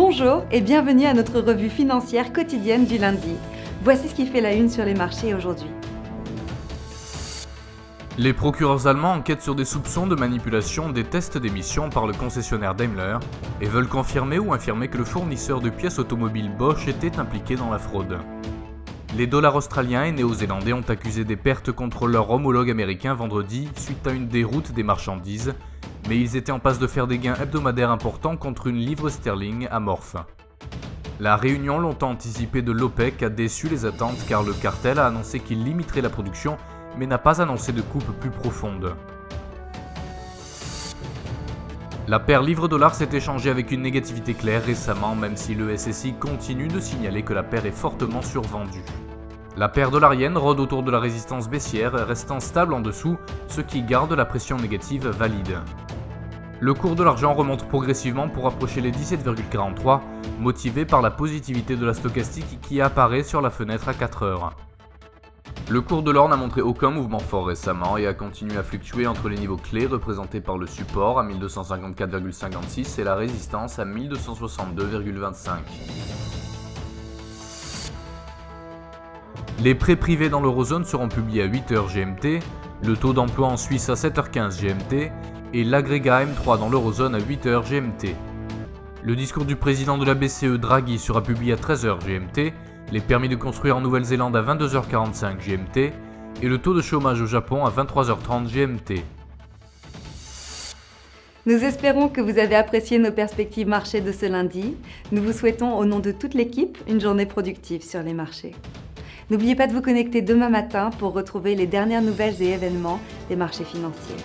Bonjour et bienvenue à notre revue financière quotidienne du lundi. Voici ce qui fait la une sur les marchés aujourd'hui. Les procureurs allemands enquêtent sur des soupçons de manipulation des tests d'émission par le concessionnaire Daimler et veulent confirmer ou infirmer que le fournisseur de pièces automobiles Bosch était impliqué dans la fraude. Les dollars australiens et néo-zélandais ont accusé des pertes contre leur homologue américain vendredi suite à une déroute des marchandises, mais ils étaient en passe de faire des gains hebdomadaires importants contre une livre sterling amorphe. La réunion longtemps anticipée de l'OPEC a déçu les attentes car le cartel a annoncé qu'il limiterait la production mais n'a pas annoncé de coupe plus profonde. La paire livre-dollar s'est échangée avec une négativité claire récemment, même si le SSI continue de signaler que la paire est fortement survendue. La paire dollar-yen rôde autour de la résistance baissière, restant stable en dessous, ce qui garde la pression négative valide. Le cours de l'argent remonte progressivement pour approcher les 17,43, motivé par la positivité de la stochastique qui apparaît sur la fenêtre à 4 heures. Le cours de l'or n'a montré aucun mouvement fort récemment et a continué à fluctuer entre les niveaux clés représentés par le support à 1254,56 et la résistance à 1262,25. Les prêts privés dans l'eurozone seront publiés à 8h GMT, le taux d'emploi en Suisse à 7h15 GMT et l'agrégat M3 dans l'eurozone à 8h GMT. Le discours du président de la BCE Draghi sera publié à 13h GMT, les permis de construire en Nouvelle-Zélande à 22h45 GMT et le taux de chômage au Japon à 23h30 GMT. Nous espérons que vous avez apprécié nos perspectives marchés de ce lundi. Nous vous souhaitons au nom de toute l'équipe une journée productive sur les marchés. N'oubliez pas de vous connecter demain matin pour retrouver les dernières nouvelles et événements des marchés financiers.